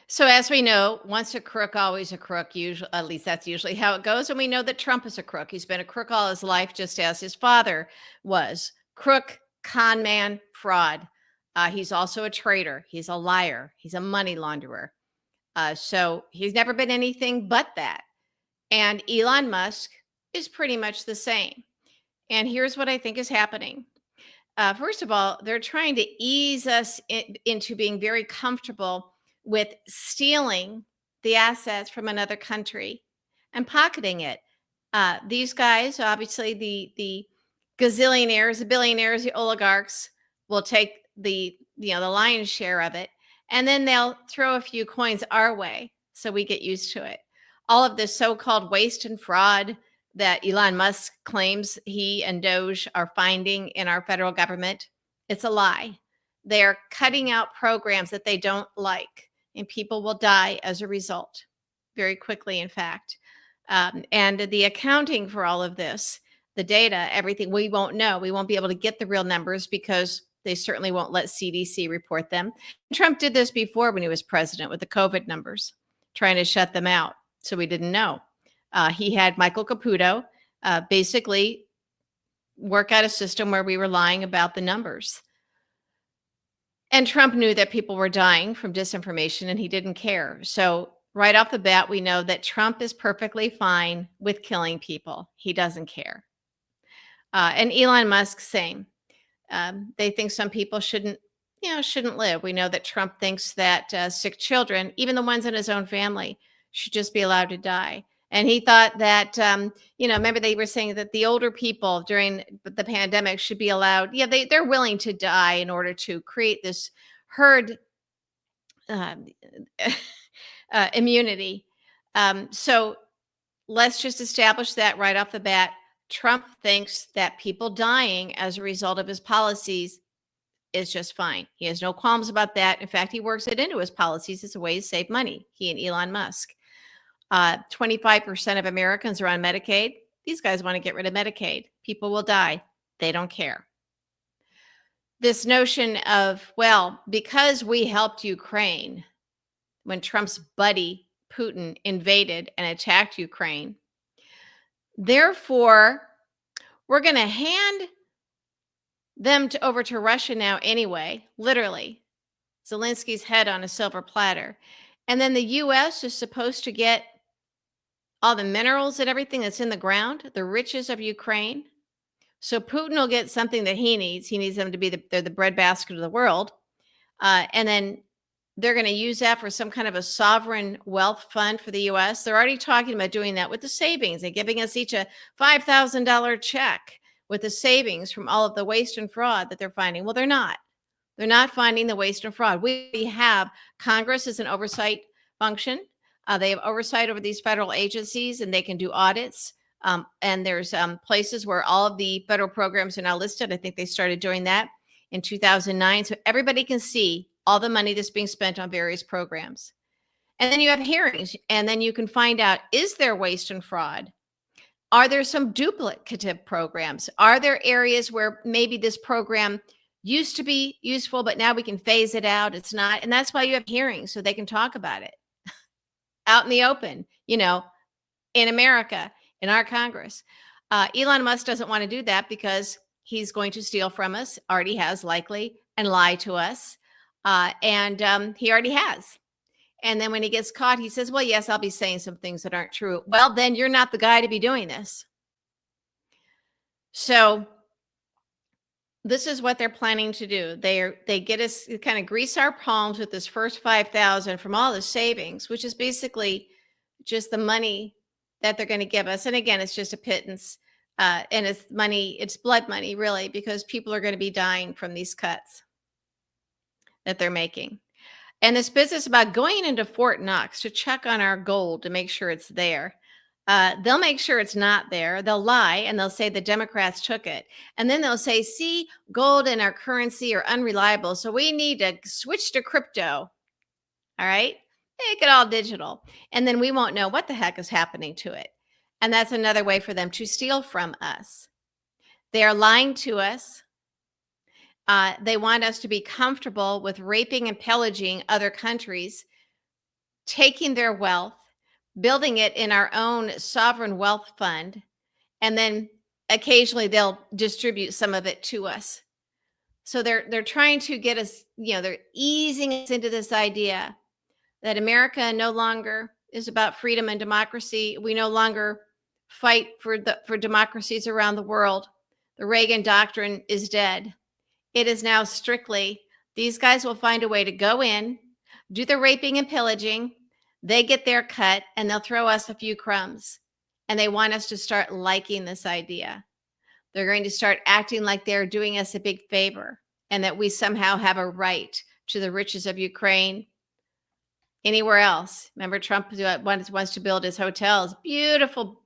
So as we know, once a crook, always a crook. Usually, at least that's usually how it goes. And we know that Trump is a crook. He's been a crook all his life, just as his father was. Crook, con man, fraud. He's also a traitor. He's a liar. He's a money launderer. So he's never been anything but that. And Elon Musk is pretty much the same. And here's what I think is happening. First of all, they're trying to ease us into being very comfortable with stealing the assets from another country and pocketing it. These guys, obviously, the gazillionaires, the billionaires, the oligarchs, will take the lion's share of it, and then they'll throw a few coins our way, so we get used to it. All of this so-called waste and fraud that Elon Musk claims he and Doge are finding in our federal government, it's a lie. They're cutting out programs that they don't like, and people will die as a result very quickly, in fact. And the accounting for all of this, the data, everything, we won't know. We won't be able to get the real numbers because they certainly won't let CDC report them. Trump did this before when he was president with the COVID numbers, trying to shut them out. So we didn't know. He had Michael Caputo basically work out a system where we were lying about the numbers. And Trump knew that people were dying from disinformation and he didn't care. So right off the bat, we know that Trump is perfectly fine with killing people. He doesn't care. And Elon Musk, same. They think some people shouldn't live. We know that Trump thinks that sick children, even the ones in his own family, should just be allowed to die. And he thought that, remember they were saying that the older people during the pandemic should be allowed. Yeah, they're willing to die in order to create this herd um, immunity. So let's just establish that right off the bat. Trump thinks that people dying as a result of his policies is just fine. He has no qualms about that. In fact, he works it into his policies as a way to save money, he and Elon Musk. 25% of Americans are on Medicaid. These guys want to get rid of Medicaid. People will die. They don't care. This notion of, well, because we helped Ukraine when Trump's buddy Putin invaded and attacked Ukraine, therefore, we're going to hand them over to Russia now anyway, literally. Zelensky's head on a silver platter. And then the U.S. is supposed to get all the minerals and everything that's in the ground, the riches of Ukraine. So Putin will get something that he needs. He needs them to be they're the breadbasket of the world. And then they're going to use that for some kind of a sovereign wealth fund for the U.S. They're already talking about doing that with the savings and giving us each a $5,000 check with the savings from all of the waste and fraud that they're finding. Well, they're not. They're not finding the waste and fraud. We have Congress as an oversight function. They have oversight over these federal agencies and they can do audits. And there's places where all of the federal programs are now listed. I think they started doing that in 2009. So everybody can see all the money that's being spent on various programs. And then you have hearings and then you can find out, is there waste and fraud? Are there some duplicative programs? Are there areas where maybe this program used to be useful, but now we can phase it out? It's not. And that's why you have hearings so they can talk about it out in the open, in America, in our Congress. Elon Musk doesn't want to do that because he's going to steal from us, already has likely, and lie to us. And he already has. And then when he gets caught, he says, well, yes, I'll be saying some things that aren't true. Well, then you're not the guy to be doing this. So this is what they're planning to do. They get us, kind of grease our palms with this first 5,000 from all the savings, which is basically just the money that they're going to give us. And again, it's just a pittance. And it's money, it's blood money, really, because people are going to be dying from these cuts that they're making. And this business about going into Fort Knox to check on our gold to make sure it's there. They'll make sure it's not there. They'll lie and they'll say the Democrats took it. And then they'll say, see, gold and our currency are unreliable. So we need to switch to crypto. All right. Make it all digital. And then we won't know what the heck is happening to it. And that's another way for them to steal from us. They are lying to us. They want us to be comfortable with raping and pillaging other countries taking their wealth, building it in our own sovereign wealth fund, and then occasionally they'll distribute some of it to us. So they're trying to get us, they're easing us into this idea that America no longer is about freedom and democracy. We no longer fight for democracies around the world. The Reagan doctrine is dead. It is now strictly these guys will find a way to go in, do the raping and pillaging, they get their cut, and they'll throw us a few crumbs. And they want us to start liking this idea. They're going to start acting like they're doing us a big favor and that we somehow have a right to the riches of Ukraine, anywhere else. Remember, Trump wants to build his hotels, beautiful,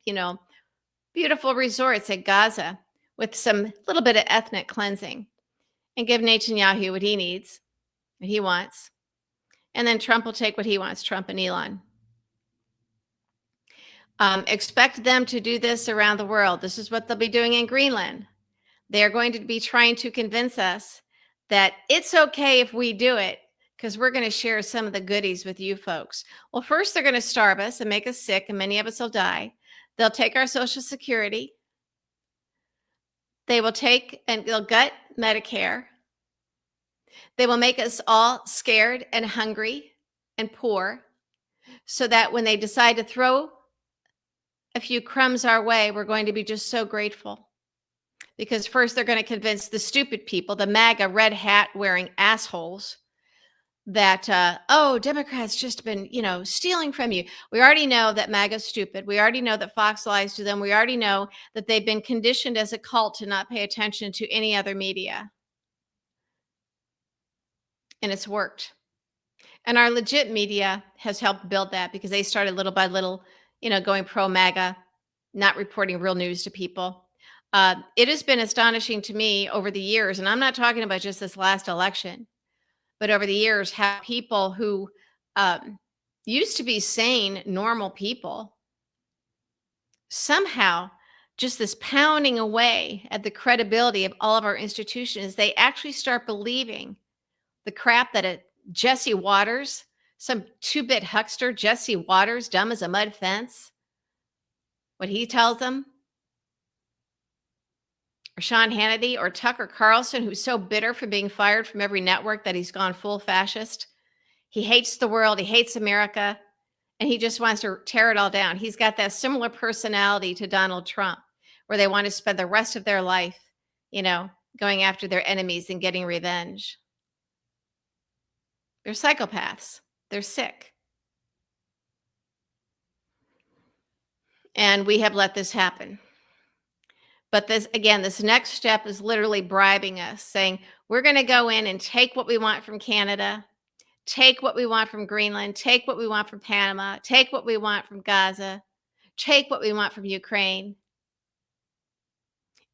beautiful resorts at Gaza with some little bit of ethnic cleansing, and give Netanyahu what he needs, what he wants. And then Trump will take what he wants, Trump and Elon. Expect them to do this around the world. This is what they'll be doing in Greenland. They're going to be trying to convince us that it's okay if we do it because we're going to share some of the goodies with you folks. Well, first, they're going to starve us and make us sick, and many of us will die. They'll take our Social Security. They will take and they'll gut Medicare. They will make us all scared and hungry and poor so that when they decide to throw a few crumbs our way, we're going to be just so grateful. Because first, they're going to convince the stupid people, the MAGA red hat wearing assholes, that, Democrats just been, stealing from you. We already know that MAGA's stupid. We already know that Fox lies to them. We already know that they've been conditioned as a cult to not pay attention to any other media. And it's worked. And our legit media has helped build that because they started little by little, going pro MAGA, not reporting real news to people. It has been astonishing to me over the years, and I'm not talking about just this last election, but over the years, how people who used to be sane, normal people, somehow just this pounding away at the credibility of all of our institutions, they actually start believing the crap that Jesse Waters, some two-bit huckster, Jesse Waters, dumb as a mud fence, what he tells them, or Sean Hannity, or Tucker Carlson, who's so bitter for being fired from every network that he's gone full fascist. He hates the world. He hates America. And he just wants to tear it all down. He's got that similar personality to Donald Trump, where they want to spend the rest of their life, going after their enemies and getting revenge. They're psychopaths. They're sick. And we have let this happen. But this next step is literally bribing us, saying, we're going to go in and take what we want from Canada, take what we want from Greenland, take what we want from Panama, take what we want from Gaza, take what we want from Ukraine.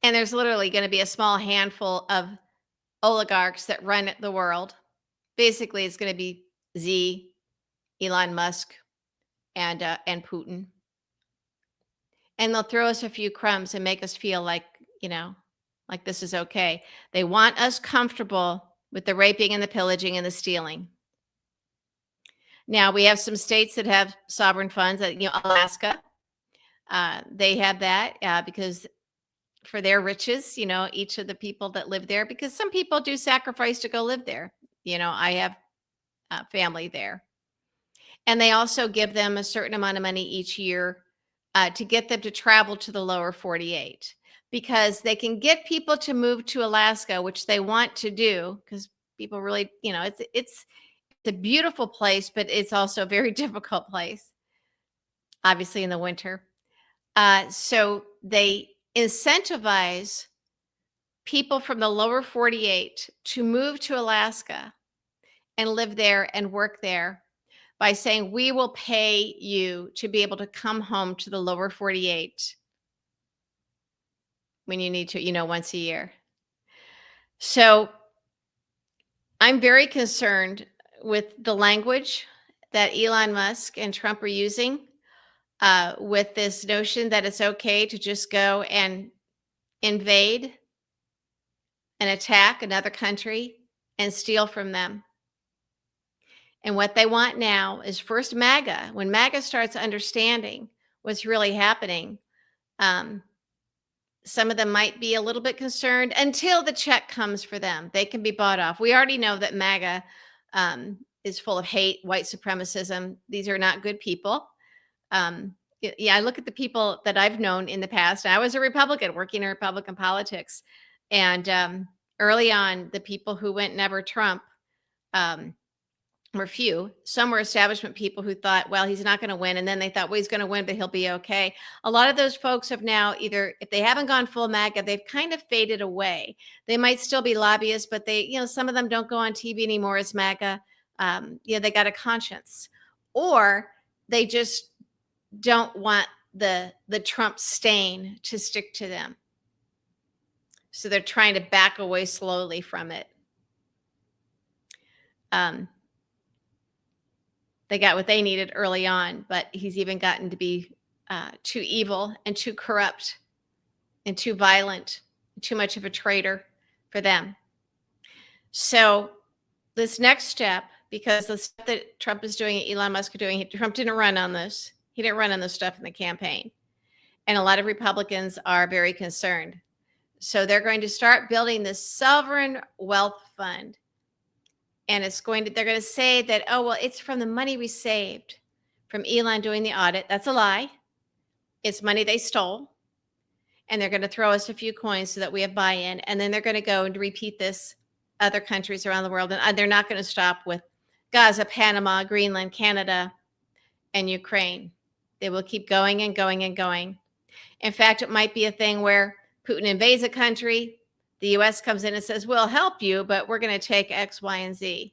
And there's literally going to be a small handful of oligarchs that run the world. Basically, it's going to be Z, Elon Musk, and Putin. And they'll throw us a few crumbs and make us feel like, like this is okay. They want us comfortable with the raping and the pillaging and the stealing. Now, we have some states that have sovereign funds, Alaska. They have that because for their riches, each of the people that live there, because some people do sacrifice to go live there. I have family there. And they also give them a certain amount of money each year to get them to travel to the lower 48, because they can get people to move to Alaska, which they want to do, because people really, it's a beautiful place, but it's also a very difficult place, obviously in the winter. So they incentivize people from the lower 48 to move to Alaska and live there and work there by saying, we will pay you to be able to come home to the lower 48 when you need to, once a year. So I'm very concerned with the language that Elon Musk and Trump are using with this notion that it's okay to just go and invade and attack another country and steal from them. And what they want now is first MAGA. When MAGA starts understanding what's really happening, um, some of them might be a little bit concerned until the check comes for them. They can be bought off. We already know that MAGA is full of hate, white supremacism. These are not good people. Yeah, I look at the people that I've known in the past. I was a Republican working in Republican politics. And early on, the people who went never Trump um, were few. Some were establishment people who thought, well, he's not going to win. And then they thought, well, he's going to win, but he'll be okay. A lot of those folks have now either, if they haven't gone full MAGA, they've kind of faded away. They might still be lobbyists, but some of them don't go on TV anymore as MAGA. They got a conscience. Or they just don't want the Trump stain to stick to them. So they're trying to back away slowly from it. They got what they needed early on, but he's even gotten to be too evil and too corrupt and too violent, too much of a traitor for them. So this next step, because the stuff that Trump is doing, Elon Musk are doing, Trump didn't run on this. He didn't run on this stuff in the campaign. And a lot of Republicans are very concerned. So they're going to start building this sovereign wealth fund. And they're going to say that, oh, well, it's from the money we saved from Elon doing the audit. That's a lie. It's money they stole. And they're going to throw us a few coins so that we have buy-in. And then they're going to go and repeat this other countries around the world. And they're not going to stop with Gaza, Panama, Greenland, Canada, and Ukraine. They will keep going and going and going. In fact, it might be a thing where Putin invades a country, the U.S. comes in and says, we'll help you, but we're going to take X, Y, and Z.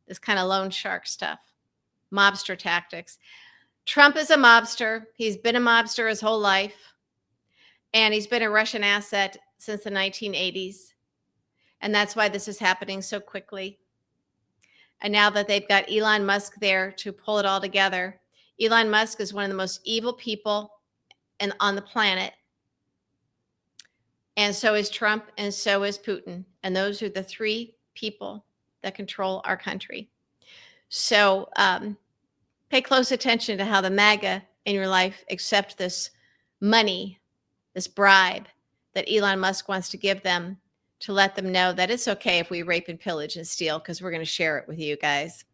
This kind of loan shark stuff, mobster tactics. Trump is a mobster. He's been a mobster his whole life. And he's been a Russian asset since the 1980s. And that's why this is happening so quickly. And now that they've got Elon Musk there to pull it all together, Elon Musk is one of the most evil people on the planet. And so is Trump, and so is Putin. And those are the three people that control our country. So pay close attention to how the MAGA in your life accept this money, this bribe that Elon Musk wants to give them to let them know that it's okay if we rape and pillage and steal because we're going to share it with you guys.